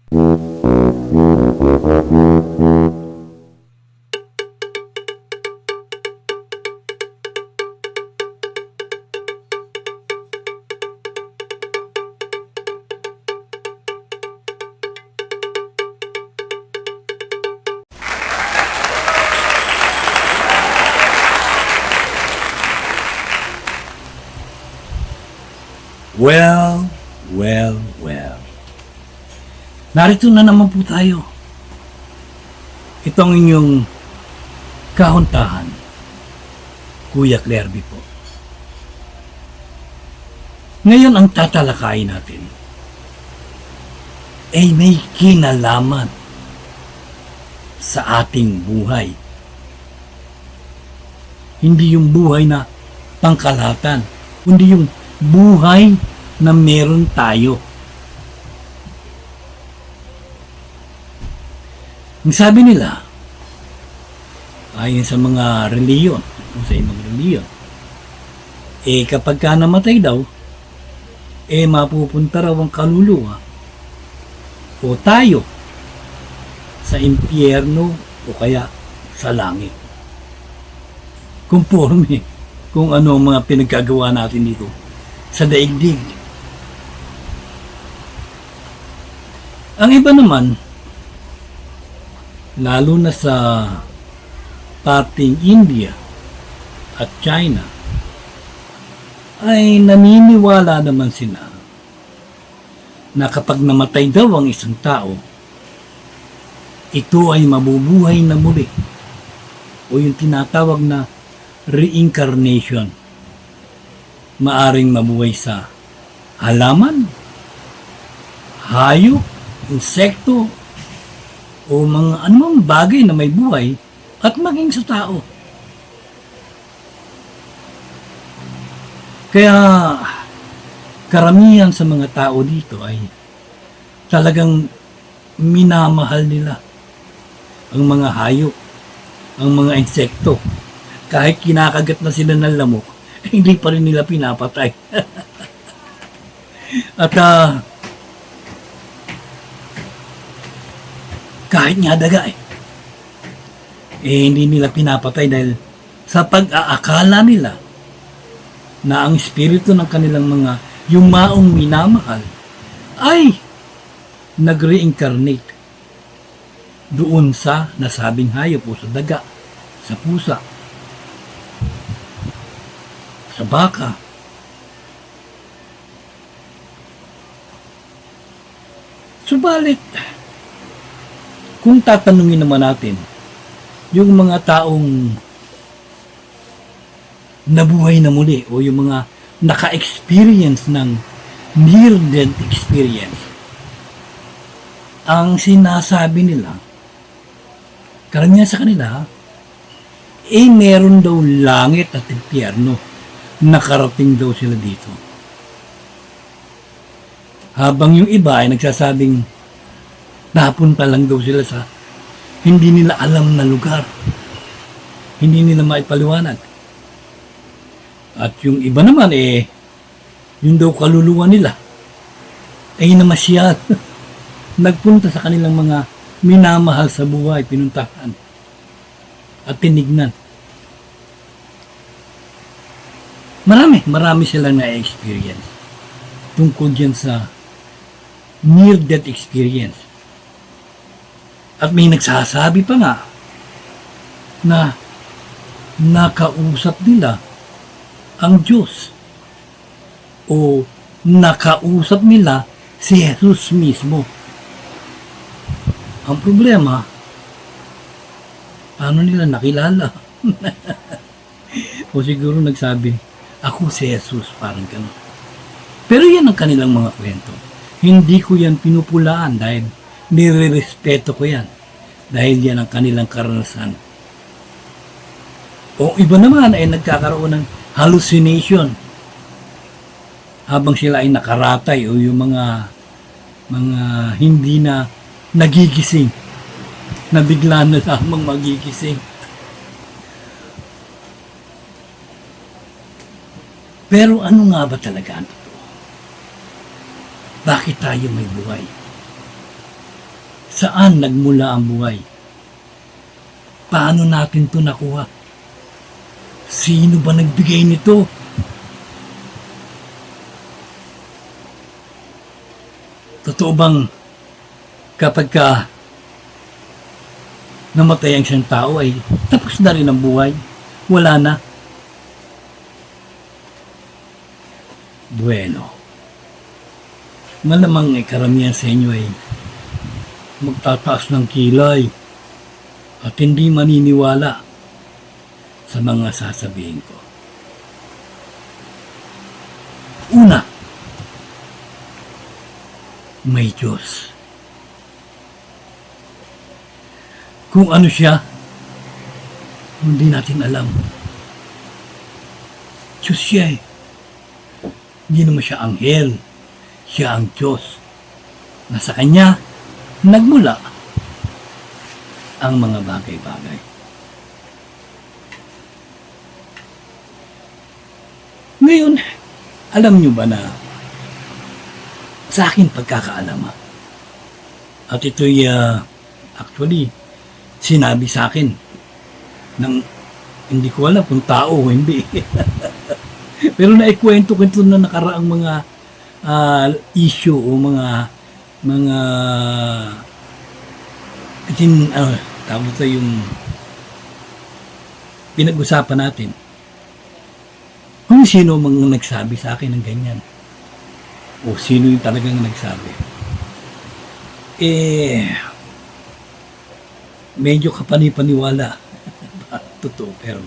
Well, well, well. Narito na naman po tayo. Ito ang inyong kahuntahan, Kuya Clerby po. Ngayon ang tatalakayin natin ay may kinalaman sa ating buhay. Hindi yung buhay na pangkalahatan, kundi yung buhay na meron tayo. Ang sabi nila, ayon sa mga reliyon, sa ibang reliyon, kapag ka namatay daw, mapupunta raw ang kaluluwa o tayo sa impyerno o kaya sa langit. Conforme kung ano ang mga pinagkagawa natin dito sa daigdig. Ang iba naman, lalo na sa pating India at China, ay naniniwala naman sila na kapag namatay daw ang isang tao, ito ay mabubuhay na muli o yung tinatawag na reincarnation. Maaring mabuhay sa halaman, hayop, insekto, o mga anumang bagay na may buhay at maging sa tao. Kaya karamihan sa mga tao dito ay talagang minamahal nila ang mga hayop, ang mga insekto. Kahit kinakagat na sila ng lamok, hindi pa rin nila pinapatay. At kahit nga daga hindi nila pinapatay dahil sa pag-aakala nila na ang espiritu ng kanilang mga yumaong minamahal ay nag-reincarnate doon sa nasabing hayop o sa daga, sa pusa, sa baka. Subalit, kung tatanungin naman natin, yung mga taong nabuhay na muli o yung mga naka-experience ng near-death experience, ang sinasabi nila, karamihan sa kanila, meron daw langit at impyerno. Nakarating daw sila dito. Habang yung iba ay nagsasabing napunta lang daw sila sa hindi nila alam na lugar. Hindi nila maipaliwanag. At yung iba naman yung daw kaluluwa nila ay namasyal. Nagpunta sa kanilang mga minamahal sa buhay, pinuntahan at tinignan. Marami silang na-experience tungkol dyan sa near-death experience. At may nagsasabi pa nga na nakausap nila ang Diyos o nakausap nila si Jesus mismo. Ang problema, paano nila nakilala? O siguro nagsabi, ako si Jesus, parang gano'n. Pero yan ang kanilang mga kwento. Hindi ko yan pinupulaan dahil nire-respeto ko yan. Dahil yan ang kanilang karanasan. O iba naman ay nagkakaroon ng hallucination habang sila ay nakaratay o yung mga hindi na nagigising, na bigla na lamang magigising. Pero ano nga ba talaga ang totoo? Bakit tayo may buhay? Saan nagmula ang buhay? Paano natin to nakuha? Sino ba nagbigay nito? Totoo bang kapag namatay ang isang tao ay tapos na rin ang buhay? Wala na. Bueno, malamang karamihan sa inyo ay magtataas ng kilay at hindi maniniwala sa mga sasabihin ko. Una, may Diyos. Kung ano siya, hindi natin alam. Diyos siya eh. Hindi naman siya anghel. Siya ang Diyos. Na sa Kanya, nagmula ang mga bagay-bagay. Ngayon, alam nyo ba na sa akin pagkakaalam at ito'y actually sinabi sa akin ng hindi ko alam kung tao o hindi. Pero naikwento ko ito na nakaraang mga issue o mga tawag ito yung pinag-usapan natin. Kung sino mga nagsabi sa akin ng ganyan. O sino yung talagang nagsabi. Medyo kapanipaniwala. Totoo. Pero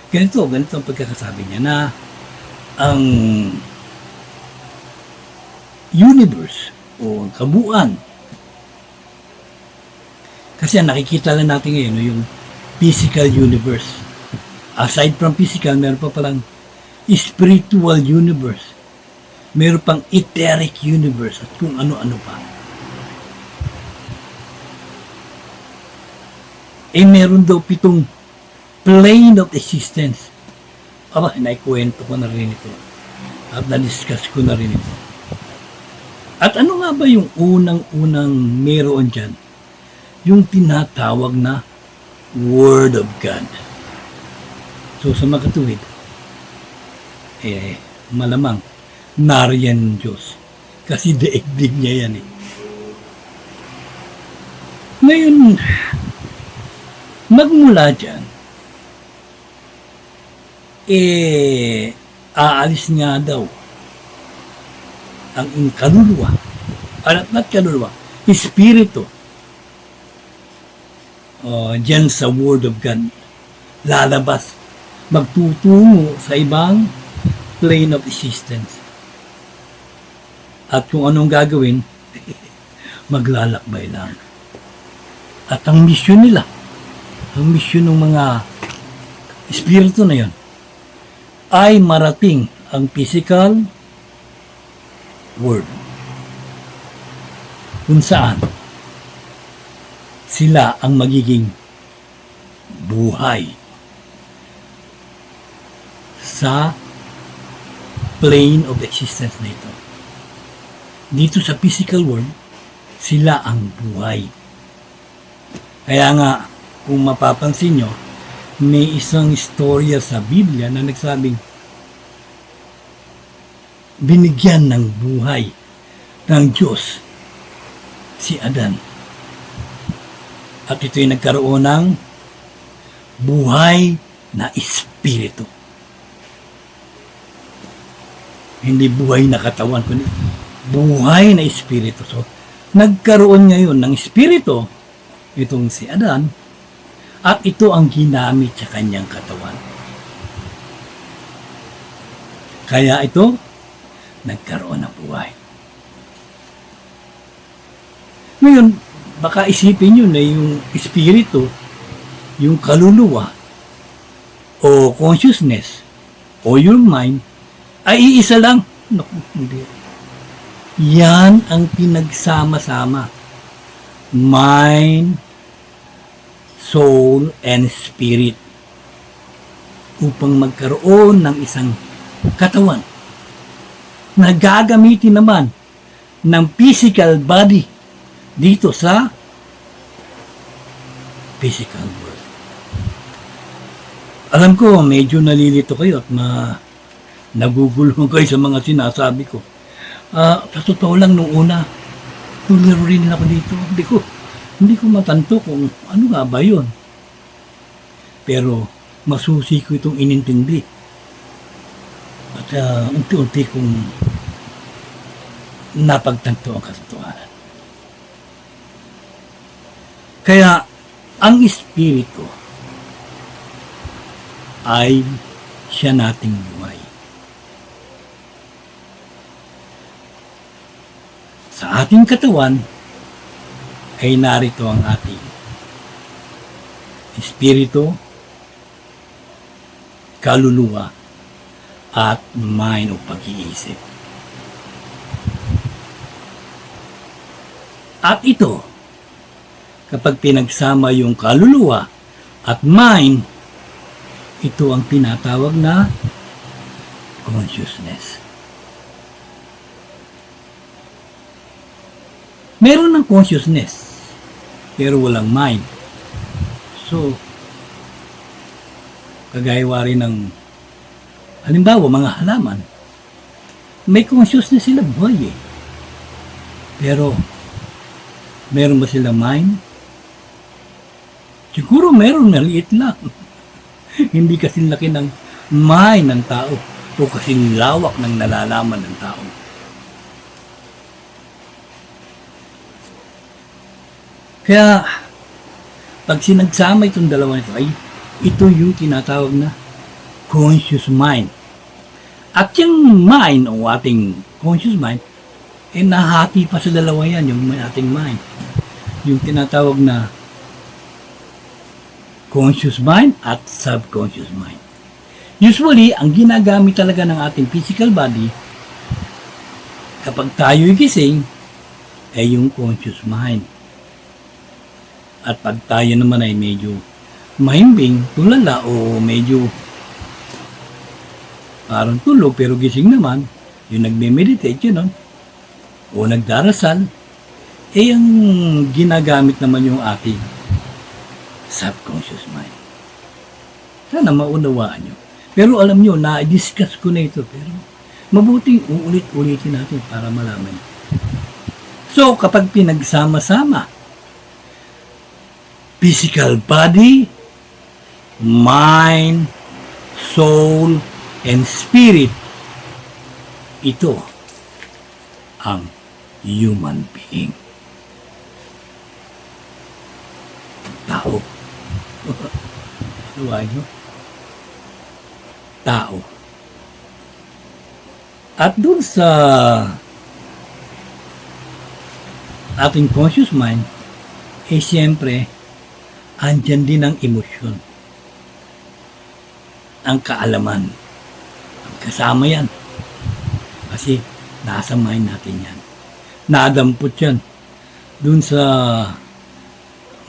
ganito ang pagkakasabi niya na ang universe o kabuuan. Kasi ang nakikita lang natin ngayon yung physical universe. Aside from physical, meron pa palang spiritual universe. Meron pang etheric universe at kung ano-ano pa. Meron daw 7 plane of existence. Aba, naikwento ko na rin ito. At na-discuss ko na rin ito. At ano nga ba yung unang-unang meron dyan? Yung tinatawag na Word of God. So sa makatuwid, malamang nariyan ng Diyos. Kasi daigdig niya yan eh. Ngayon, magmula dyan, aalis nga daw ang kaluluwa, not kaluluwa, espiritu, dyan sa Word of God, lalabas, magtutungo sa ibang plane of existence. At kung anong gagawin, maglalakbay lang. At ang misyon nila, ang misyon ng mga espiritu na yon, ay marating ang physical world. Kung saan sila ang magiging buhay sa plane of existence na ito. Dito sa physical world, sila ang buhay. Kaya nga, kung mapapansin nyo, may isang istorya sa Biblia na nagsabing binigyan ng buhay ng Diyos si Adan. At ito'y nagkaroon ng buhay na espiritu. Hindi buhay na katawan, kundi buhay na espiritu. So, nagkaroon ngayon ng espiritu itong si Adan at ito ang ginamit sa kanyang katawan. Kaya ito, nagkaroon ng buhay. Ngayon, baka isipin nyo na yung espiritu, yung kaluluwa, o consciousness, o your mind, ay iisa lang. Naku, hindi. Yan ang pinagsama-sama. Mind, soul, and spirit. Upang magkaroon ng isang katawan na gagamitin naman ng physical body dito sa physical world. Alam ko, medyo nalilito kayo at naguguluhan kayo sa mga sinasabi ko. Sa totoo lang, nung una, tuliro rin ako dito. Hindi ko matanto kung ano nga ba yun. Pero, masusi ko itong inintindi. At unti-unti kong napagtanto ang katotohanan. Kaya, ang Espiritu ay siya nating buhay. Sa ating katawan ay narito ang ating Espiritu, kaluluwa, at mind o pag-iisip. At ito, kapag pinagsama yung kaluluwa at mind, ito ang tinatawag na consciousness. Meron ng consciousness, pero walang mind. So, kagaya rin ng halimbawa, mga halaman, may consciousness sila buhay eh. Pero, meron ba silang mind? Siguro meron, maliit lang. Hindi kasi laki ng mind ng tao o kasi lawak ng nalalaman ng tao. Kaya, pag sinagsama itong dalawa nito, ay ito yung tinatawag na conscious mind. At yung mind, o ating conscious mind, nahati pa sa dalawa yan, yung ating mind. Yung tinatawag na conscious mind at subconscious mind. Usually, ang ginagamit talaga ng ating physical body, kapag tayo'y gising, ay yung conscious mind. At pag tayo naman ay medyo mahimbing, tulala, o medyo parang tulog pero gising naman, yung nagme-meditate yun, o nagdarasal, ang ginagamit naman yung ating subconscious mind. Sana maunawaan nyo. Pero alam nyo, na-discuss ko na ito, pero mabuting uulit-ulitin natin para malaman. So, kapag pinagsama-sama, physical body, mind, soul, and spirit, ito ang human being. Tao. Ano nyo? Tao. At dun sa ating conscious mind, siyempre, andyan din ang emosyon. Ang kaalaman. Kasama yan. Kasi nasa mind natin yan. Nadampot yan. Dun sa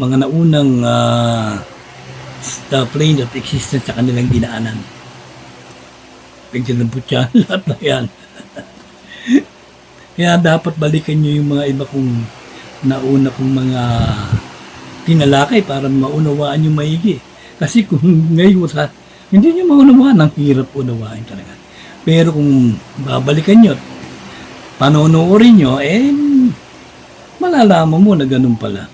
mga naunang plane of existence sa kanilang dinaanan. Pagkadampot yan, lahat na yan. Kaya dapat balikan nyo yung mga iba kong nauna kong mga tinalakay para maunawaan yung maigi. Kasi kung ngayon hindi nyo maunawaan, ang hirap unawain talaga. Pero kung babalikan nyo, panonoorin nyo, malalaman mo na ganun pala.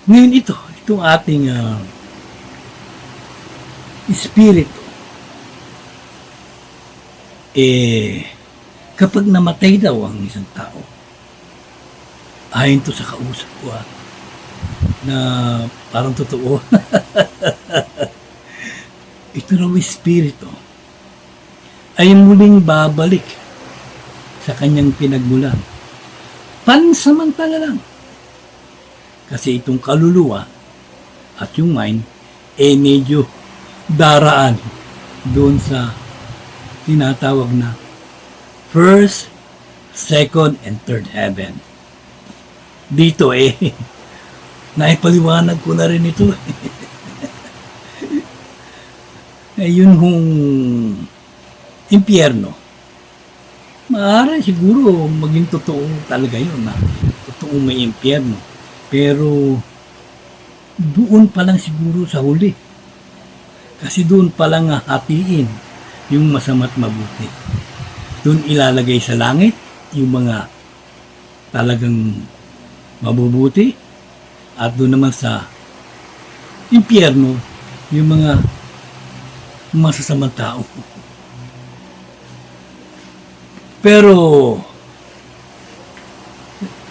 Ngayon itong ating espiritu, kapag namatay daw ang isang tao, ayon to sa kausap ko na parang totoo, ito raw espiritu ay muling babalik sa kanyang pinagmulan. Pansamantala lang. Kasi itong kaluluwa at yung mind, medyo daraan doon sa tinatawag na first, second, and third heaven. Dito naipaliwanag ko na rin ito. Yun hong impyerno. Maaari siguro maging totoo talaga yun. Totoo may impyerno. Pero doon pa lang siguro sa huli. Kasi doon pa lang hatiin yung masama't mabuti. Doon ilalagay sa langit yung mga talagang mabubuti at doon naman sa impyerno yung mga masasamang tao. Pero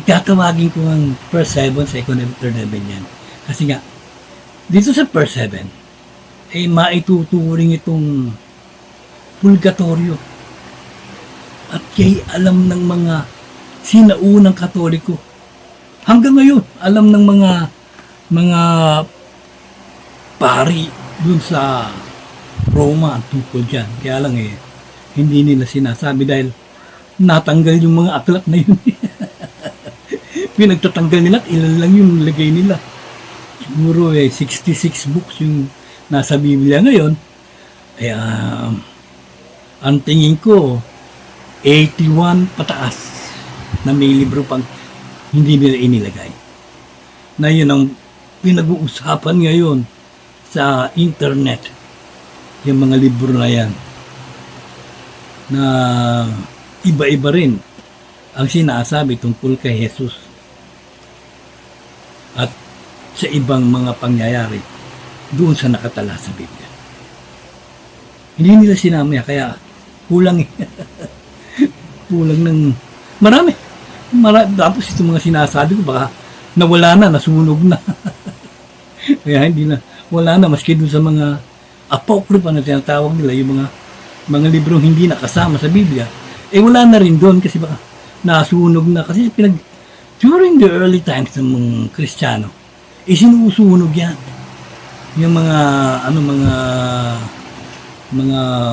tatawagin ko ang first 7 sa third heaven yan. Kasi nga, dito sa first 7, maituturing itong purgatorio. At kay alam ng mga sinaunang Katoliko. Hanggang ngayon, alam ng mga pari dun sa Roma tungkol dyan. Kaya lang hindi nila sinasabi dahil natanggal yung mga aklat na yun. Pinagtatanggal nila at ilan lang yung lagay nila. Siguro 66 books yung nasa Biblia ngayon. Ang tingin ko 81 pataas na may libro pang hindi nila inilagay. Na yun ang pinag-uusapan ngayon sa internet. Yung mga libro na yan. Na iba-iba rin ang sinasabi tungkol kay Jesus. At sa ibang mga pangyayari doon sa nakatala sa Biblia. Hindi nila sinamaya, kaya kulang kulang ng marami. Tapos itong mga sinasabi ko baka nawala na, nasunog na. Kaya hindi na, wala na, maski doon sa mga apocrypha na tinatawag nila, yung mga librong hindi nakasama sa Biblia, wala na rin doon kasi baka nasunog na. Kasi during the early times ng mga Kristiyano, sinusunog yan. Yung mga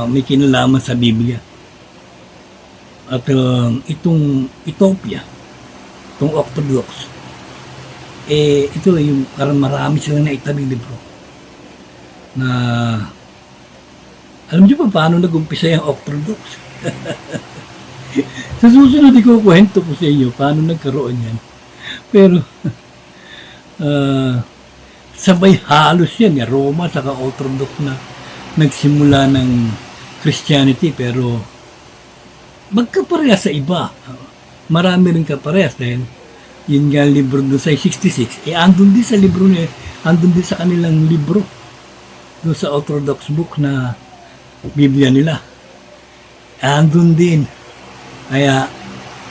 may kinalaman sa Biblia. At itong Ethiopia, itong Orthodox, ito yung parang marami silang naitabing libro. Na, alam niyo pa paano nag-umpisa yung Orthodox? Sa susunod, ikukwento ko sa inyo paano nagkaroon yan. Pero, sabay halos yan. Roma at Orthodox na nagsimula ng Christianity. Pero, magkaparehas sa iba. Marami rin kaparehas dahil yun nga libro doon sa 66. Andun din sa libro niya, andun din sa kanilang libro. Doon sa Orthodox book na Biblia nila. Andun din. Kaya,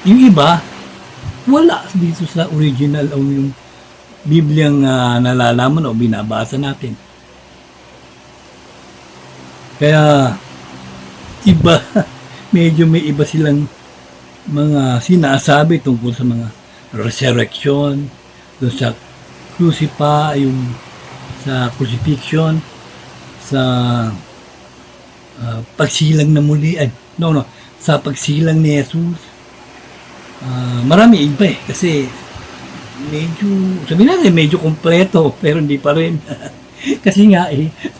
yung iba, wala dito sa original o yung Bibliang nalalaman o binabasa natin. Kaya, iba, medyo may iba silang mga sinasabi tungkol sa mga resurrection, doon sa yung sa crucifixion, sa pagsilang na muli, sa pagsilang ni Jesus. Marami iba kasi medyo, sabi natin, medyo kompleto, pero hindi pa rin. Kasi nga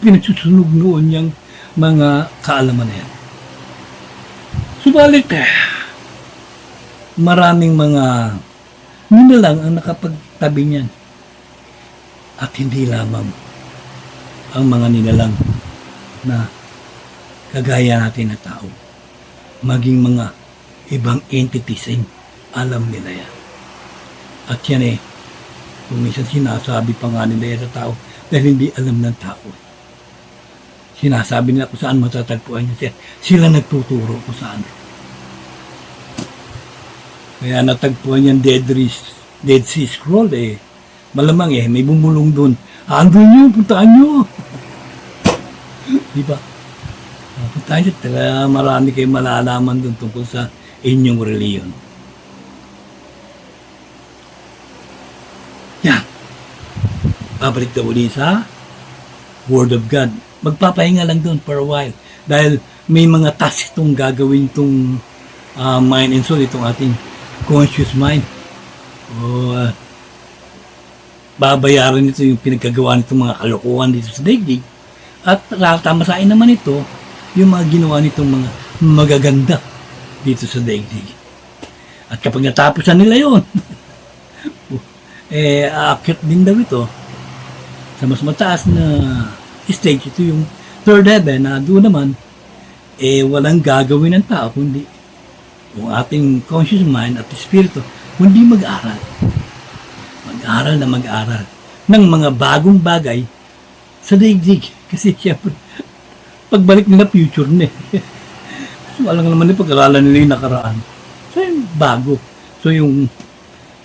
pinagsusunog noon yung mga kaalaman na yan. Subalit, maraming mga nilalang ang nakapagtabi niyan. At hindi lamang ang mga nilalang na kagaya natin na tao. Maging mga ibang entities alam nila yan. At yan kung minsan sinasabi pa nga nila yan sa tao dahil hindi alam ng tao. Sinasabi nila kung saan matatagpuan niya. Sila nagtuturo kung saan. Kaya natagpuan yung Dead Sea Scroll malamang may bumulong doon. Andun nyo, puntaan nyo. Diba? Puntaan nyo, marami kayo malalaman doon tungkol sa inyong reliyon. Yan. Babalik na uli sa Word of God. Magpapahinga lang doon for a while. Dahil may mga task itong gagawin itong mind and soul, itong ating conscious mind. Babayaran nito yung pinagkagawa nitong mga kalokohan dito sa daigdig. At tatamasain naman ito yung mga ginawa nitong mga magaganda dito sa daigdig. At kapag natapos na nila yun, aakyat din daw ito Sa mas mataas na stage, ito yung third heaven, na doon naman, walang gagawin ng tao, kundi yung ating conscious mind at espiritu, kundi mag-aral. Mag-aral na mag-aral ng mga bagong bagay sa daigdig. Kasi siyempre, pagbalik nila future na So, alam naman nila pag-aralan nila yung nakaraan. So, yung bago. So, yung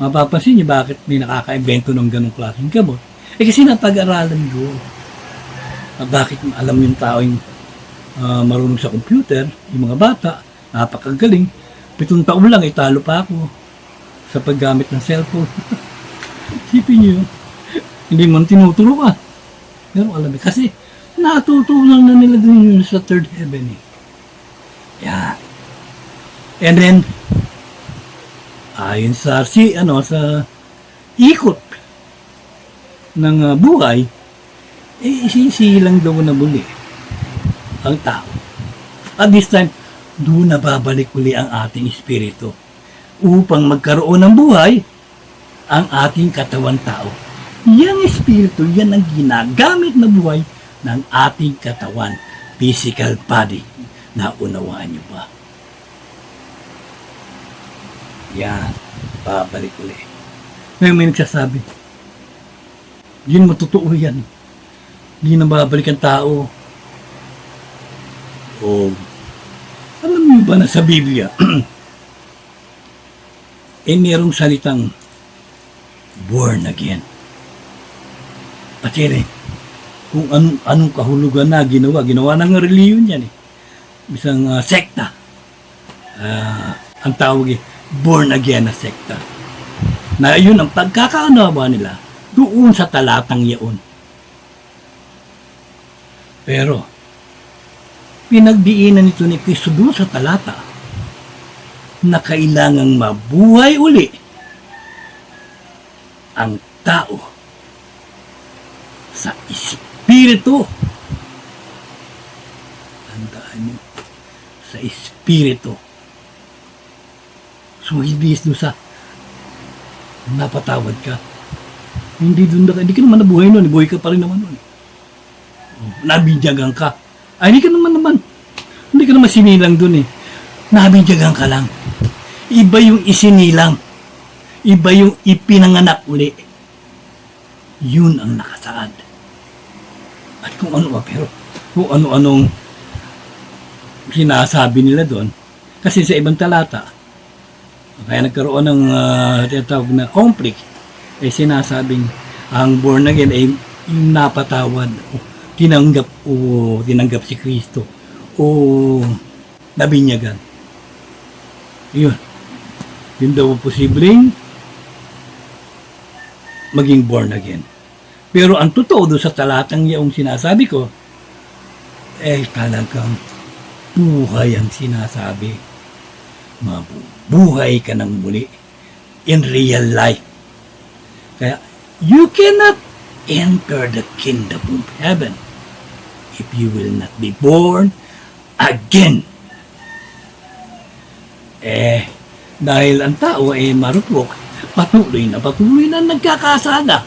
mapapansin niyo bakit may nakaka-invento ng ganong klaseng gamot. Kasi napag-aralan doon. Bakit alam yung tao yung marunong sa computer, yung mga bata, napakagaling. 7 taon lang, talo pa ako sa paggamit ng cellphone. Isipin niyo yun. Hindi mo tinuturo ka. Pero alam mo, kasi natutunan na nila dun yun sa third heaven eh. Yan. And then, ayon sa sa ikot ng buhay, isisilang daw na muli ang tao. At this time, doon na babalik uli ang ating espiritu upang magkaroon ng buhay ang ating katawan tao. Yang espiritu, yan ang ginagamit na buhay ng ating katawan, physical body. Naunawaan niyo ba? Yan, babalik uli. Ngayon may nagsasabi, yun matotoo yan. Hindi na babalik ang tao. O, alam niyo ba na sa Biblia, merong salitang born again. Pati rin, kung anong kahulugan na ginawa ng reliyon yan eh. Isang sekta. Ang tawag born again na sekta. Na yun ang pagkakaunawa nila doon sa talatang yaon. Pero, pinagdiinan nito ni Kristo doon sa talata na kailangang mabuhay uli ang tao sa espiritu. Tandaan niyo, sa espiritu. So, hindi doon sa napatawad ka. Hindi doon hindi ka naman nabuhay nun. Buhay ka pa rin naman nun. Nabinyagan ka. Ay, hindi ka naman. Hindi ka naman sinilang doon eh. Nabinyagan ka lang. Iba yung isinilang. Iba yung ipinanganak uli. Yun ang nakasaad. At kung ano ba, pero kung ano-anong sinasabi nila doon. Kasi sa ibang talata, kaya nagkaroon ng tinatawag na conflict, sinasabing ang born again ay napatawad, tinanggap si Kristo, o nabinyagan. Yun daw posibleng maging born again. Pero ang totoo doon sa talatang yung sinasabi ko, talagang buhay ang sinasabi. Mabubuhay ka ng muli in real life. Kaya, you cannot enter the kingdom of heaven if you will not be born again. Dahil ang tao marupok, patuloy na nagkakasala.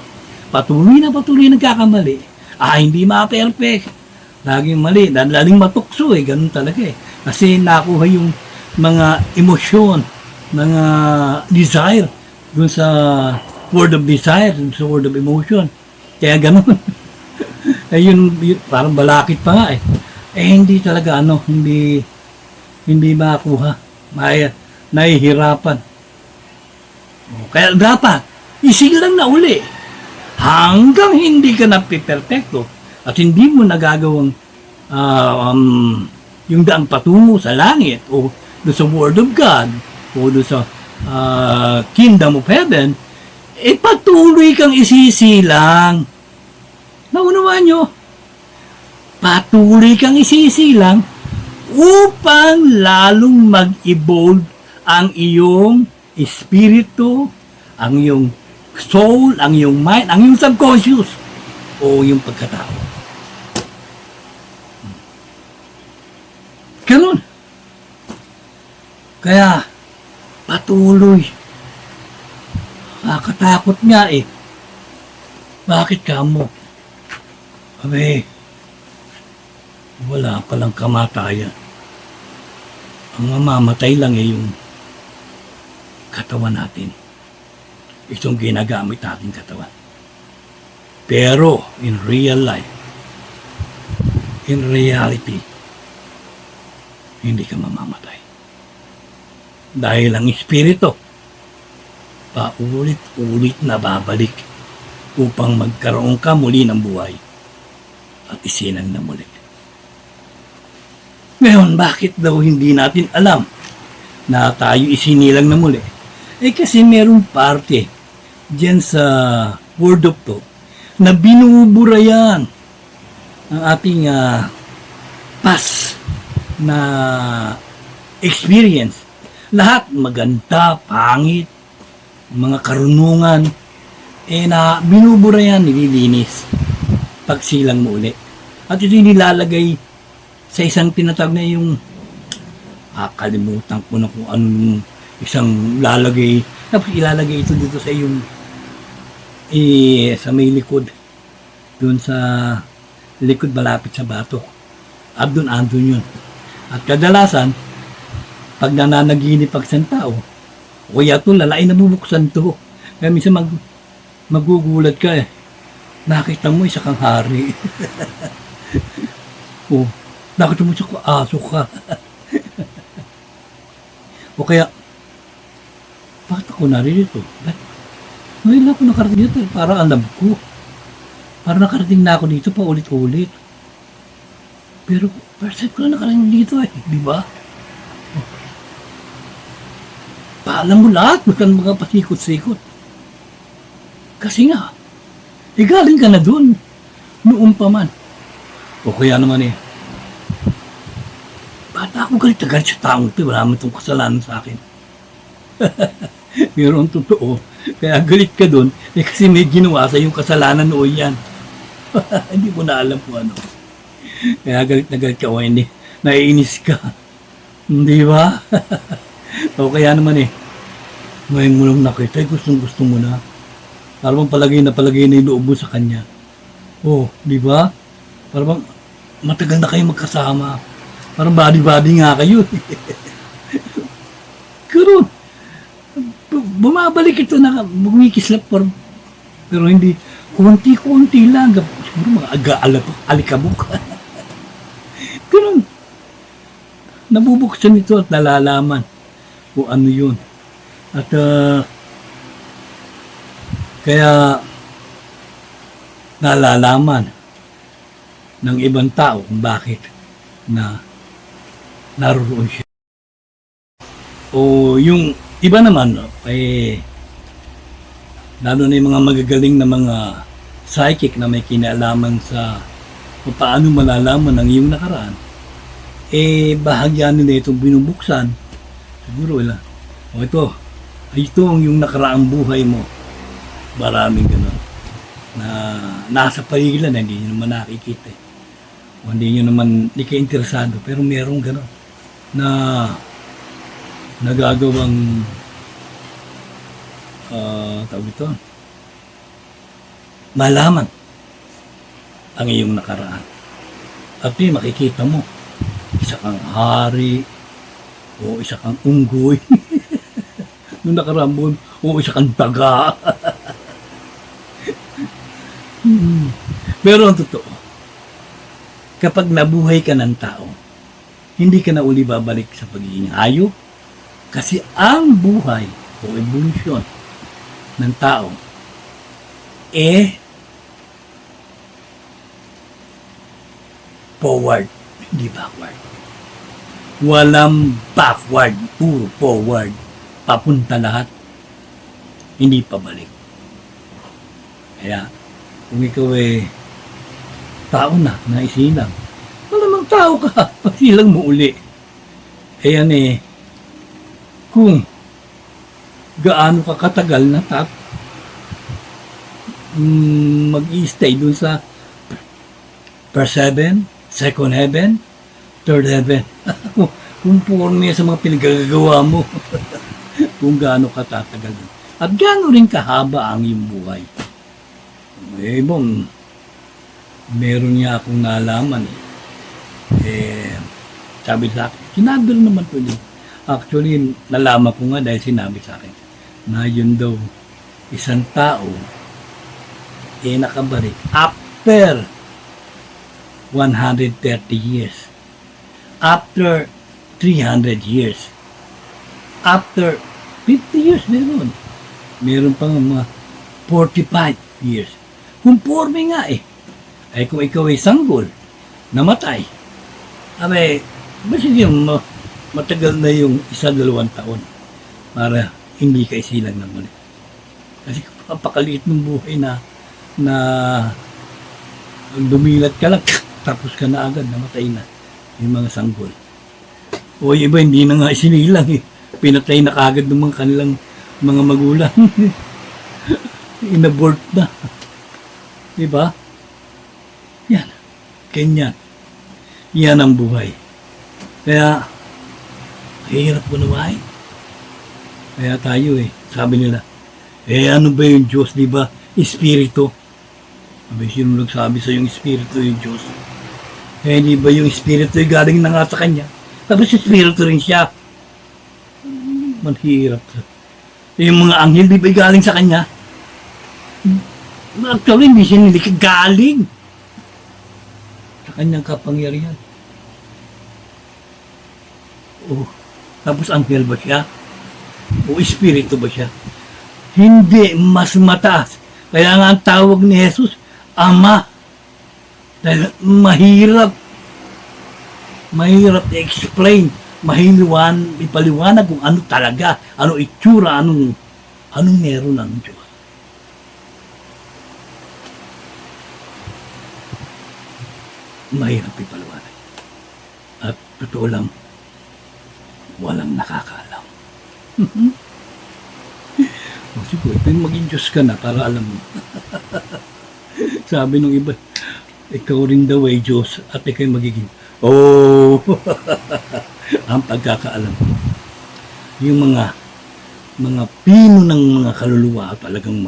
Patuloy na nagkakamali. Hindi ma-perfect. Laging mali. Laging matukso ganun talaga Kasi nakuha yung mga emosyon, mga desire dun sa word of desire, dun sa word of emotion. Kaya ganun. Yun, parang balakit pa nga hindi talaga hindi makuha. Nahihirapan. Kaya dapat, isilang na uli. Hanggang hindi ka napiperfecto at hindi mo nagagawang yung daang patungo sa langit o doon sa Word of God o doon sa Kingdom of Heaven, patuloy kang isisilang. Naunawaan nyo? Patuloy kang isisilang upang lalong mag-evolve ang iyong espiritu, ang iyong soul, ang iyong mind, ang iyong subconscious o yung pagkatao. Ganun. Kaya, patuloy. Nakakatakot nga Bakit ka mo? Abe, wala palang kamatayan. Ang mamamatay lang ay yung katawan natin. Itong ginagamit natin katawan. Pero, in real life, in reality, hindi ka mamamatay. Dahil ang espiritu, paulit-ulit na babalik upang magkaroon ka muli ng buhay at isilang na muli. Ngayon, bakit daw hindi natin alam na tayo isinilang na muli? Eh kasi merong parte diyan sa Word of God na binubura yan ang ating past na experience. Lahat maganda, pangit, mga karunungan, na binubura yan, nililinis pagsilang mo uli. At ito nilalagay sa isang tinatawag na yung kalimutan ko na kung anong isang lalagay. Tapos ilalagay ito dito sa yung sa may likod. Doon sa likod malapit sa batok. At doon andun yun. At kadalasan, pag nananaginip ang isang tao, o kaya ito, lalaki nabubuksan to. Kaya minsan magugulat ka eh. Nakita mo isa kang hari. O, nakita mo siya kung aso ka. O kaya, bakit ako naririto? Ngayon ako nakarating dito, parang alam ko. Parang nakarating na ako dito pa ulit-ulit. Pero, first time ko na nakarating dito eh, di ba? Paalam mo lahat, bukan mga pasikot-sikot. Kasi nga, galing ka na dun, noon pa man. O kaya naman eh, bata ako galit na galit sa taong ito, wala naman itong kasalanan sa akin. Pero ang totoo, kaya galit ka dun, kasi may ginawa sa yung kasalanan noon yan. Hindi mo na alam kung ano. Kaya galit na galit ka, o hindi, naiinis ka. Hindi ba? O kaya naman eh, ngayon mo lang nakita, gustong-gusto mo na. Parang palagay na yung loob mo sa kanya. Oh, di ba? Parang matagal na kayo magkasama. Parang body-body nga kayo. Pero, bumabalik ito na bumikislap pero hindi, konti-konti lang. Siguro mga alikabok. Pero, nabubuksan ito at nalalaman kung ano yun. At kaya nalalaman ng ibang tao kung bakit na naroon siya. O yung iba naman, lalo na yung mga magagaling na mga psychic na may kinalaman sa kung paano malalaman ang iyong nakaraan, bahagyan nila itong binubuksan. Siguro o ito ang yung nakaraang buhay mo. Maraming gano'n na nasa pagilan na hindi nyo naman nakikita. O hindi nyo naman, hindi ka interesado. Pero merong gano'n na nagagawang tawag ito, malaman ang iyong nakaraan. At makikita mo, isa kang hari o isa kang unggoy. Nung nakaraang buwan, o isa kang daga. Pero ang totoo, kapag nabuhay ka ng tao, hindi ka na uli babalik sa pagiging hayop. Kasi ang buhay o evolusyon ng tao forward, hindi backward. Walang backward, puro forward. Papunta lahat, hindi pabalik. Kaya, kung ikaw tao na isilang, malamang tao ka, pasilang mo uli. Ayan kung gaano ka katagal na mag-i-stay dun sa first heaven, second heaven, third heaven. Kung porne sa mga pinagagawa mo. Kung gaano ka tatagal. At gaano rin kahaba ang iyong buhay. meron niya akong nalaman sabi sa akin, sinabi rin naman po din. Actually, nalaman ko nga dahil sinabi sa akin na yun daw, isang tao, nakabalik after 130 years, after 300 years, after 50 years meron pang mga 45 years. Conforme nga ay kung ikaw ay sanggol, namatay, sige matagal na yung 1-2 taon para hindi ka isilang ng muli. Kasi kapakaliit ng buhay na dumilat ka lang, tapos ka na agad, namatay na yung mga sanggol. O yung iba hindi na nga isinilang pinatay na kagad ng mga kanilang mga magulang. Inabort na. Diba? Yan. Ganyan. Yan ang buhay. Kaya, hirap bunuhay. Kaya tayo sabi nila, ano ba yung Diyos, di ba? Espiritu. Sino nagsabi sa yung Espiritu yung Diyos? Di ba yung Espiritu galing na nga sa Kanya? Tapos Espiritu rin siya. Manhirap. Yung mga anghel, di ba galing sa Kanya? Actually, hindi siya nilikha galing sa Kanyang kapangyarihan. Tapos anghel ba siya? O espiritu ba siya? Hindi, mas mataas. Kaya nga ang tawag ni Jesus, Ama. Dahil mahirap i-explain, ipaliwanag kung ano talaga, ano itsura, anong meron ng Diyos. Mahirap ipaliwanag. At totoo lang, walang nakakaalam. Siguro, maging Diyos ka na para alam mo. Sabi nung iba, ikaw rin daw ay Diyos at ikaw magiging, ang pagkakaalam ko. Yung mga pino ng mga kaluluwa at talagang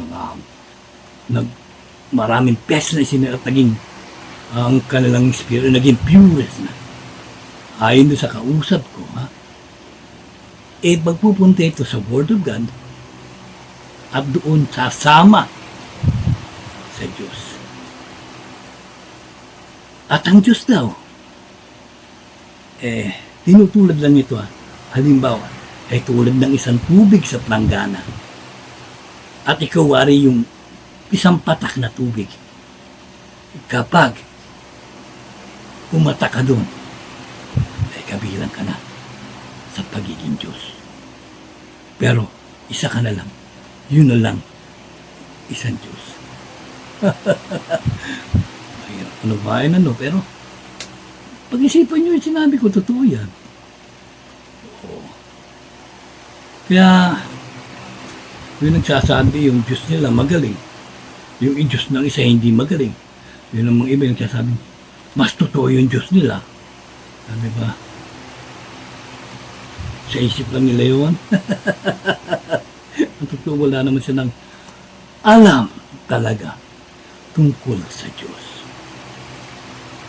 maraming pes na at naging ang kanilang spirit, naging purest na. Ayon doon sa kausap ko, magpupunta ito sa Word of God at doon sasama sa Diyos. At ang Diyos daw, tinutulad lang ito. Halimbawa, tulad ng isang tubig sa planggana. At ikaw wari yung isang patak na tubig. Kapag umatak ka doon, kabilang ka na sa pagiging Diyos. Pero, isa ka na lang. Yun na lang. Isang Diyos. Mahirap ano ba pero pag-isipan nyo yung sinabi ko, totoo yan. Kaya, yung nagsasabi, yung Diyos nila magaling. Yung Diyos ng isa hindi magaling. Yun ang mga iba yung nagsasabi, mas totoo yung Diyos nila. Sabi ba? Sa isip lang nila yun. Ang totoo, wala naman siya ng alam talaga tungkol sa Diyos.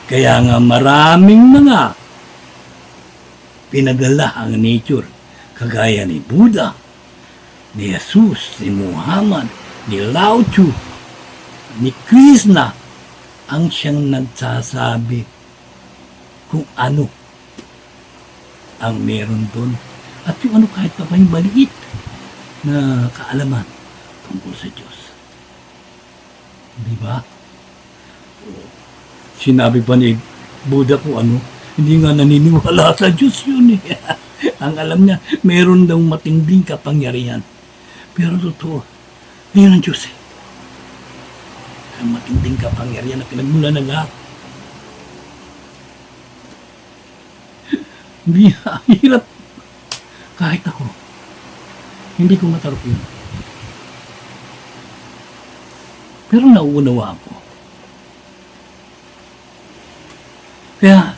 Kaya nga maraming mga pinadala ang nature, kagaya ni Buddha, ni Jesus, ni Muhammad, ni Lao Tzu, ni Krishna, ang siyang nagsasabi kung ano ang meron doon. At yung ano kahit pa yung maliit na kaalaman tungkol sa Diyos. Di ba? Sinabi pa ni Buddha ko hindi nga naniniwala sa Diyos yun Ang alam niya, meron daw matinding kapangyarihan. Pero totoo, yun ang Diyos Ang matinding kapangyarihan na pinagmula na lahat. Hindi, hirap. Kahit ako, hindi ko matarap yun. Pero nauunawa ako. Kaya,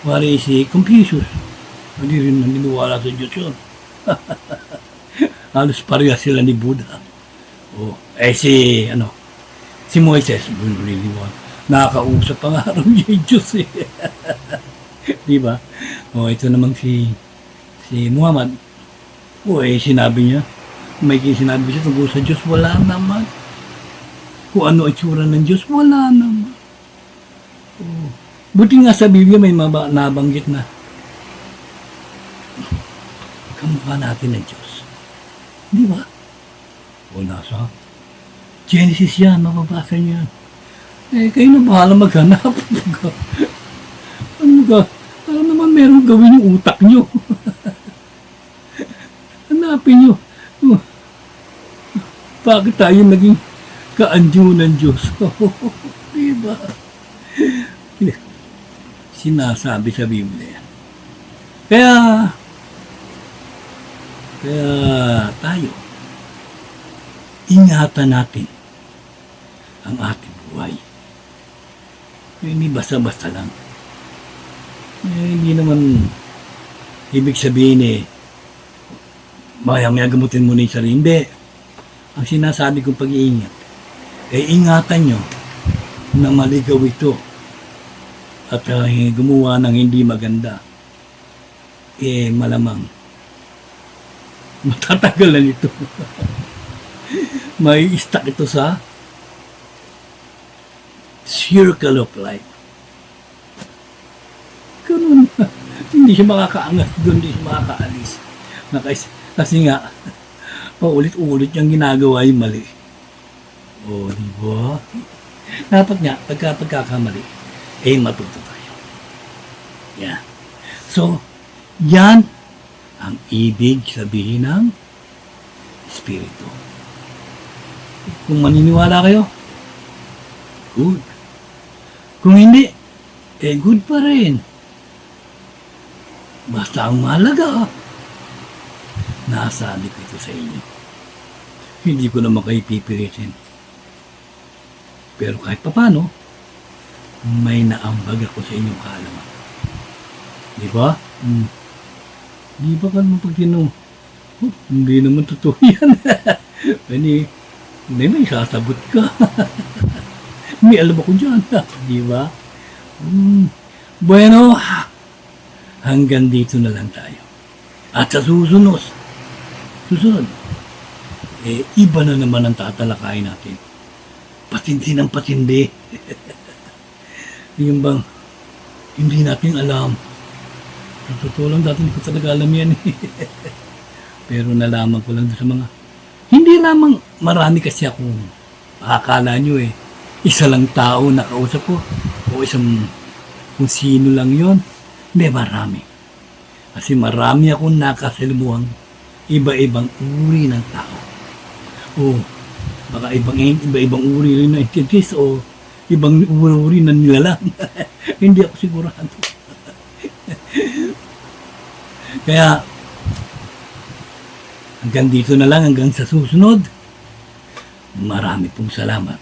wari si Confucius, hindi rin naniniwala sa Diyos yun. Halos pareha sila ni Buddha. Si Moises, naniniwala. Nakakausap pa nga raw niya yung Diyos eh. Di ba? O ito namang si Muhammad. O eh, sinabi niya, may sinabi siya tungkol sa Diyos, wala naman. Kung ano ang itsura ng Diyos, wala naman. O, buti nga sa Biblia may nabanggit na kamukha natin ng Diyos. Di ba? O nasa Genesis yan, mababasa niya. Eh, kayo na bahala maghanap. Ano ka? Para naman meron gawin yung utak nyo. Hanapin nyo. Bakit tayo naging kaanyo ng Diyos? Diba? Sinasabi sa Biblia. Kaya tayo, ingatan natin ang ating buhay. Hindi basta-basta lang. Hindi naman ibig sabihin maya-maya gamutin mo na yung sarili. Hindi. Ang sinasabi kong pag-iingat, ingatan nyo na maligaw ito at gumawa ng hindi maganda. Malamang matatagalan ito. May stuck ito sa circle of life. Ganun. Hindi siya makakaangat doon, hindi siya makakaalis. Kasi nga, paulit-ulit yung ginagawa yung mali. O, di ba? Dapat nga, pagkakamali, matuto tayo. Yan. So, yan ang ibig sabihin ng Espiritu. Kung maniniwala kayo, good. Kung hindi, good pa rin. Basta ang mahalaga, nasabi ko ito sa inyo. Hindi ko naman kayo pipilitin. Pero kahit papano, may naambag ako sa inyong kaalaman. Di ba? Di ba ka naman pag hindi naman totoo yan. May sasagot ka. May alam ako dyan. Di ba? Bueno, hanggang dito na lang tayo. At sa susunod, iba na naman ang tatalakayin natin. Patindi ng patindi. Yung bang, hindi natin alam. Sa totoo lang, dati hindi ko talaga alam yan. Pero nalaman ko lang sa mga, hindi lamang marami kasi akong akala nyo isa lang tao nakausap ko o isang kung sino lang yon. Hindi, marami. Kasi marami akong nakasalimuhang iba-ibang uri ng tao. O baka iba-ibang uri rin ng entities o ibang uri ng nilalang. Hindi ako sigurado. Kaya hanggang dito na lang, hanggang sa susunod. Marami pong salamat.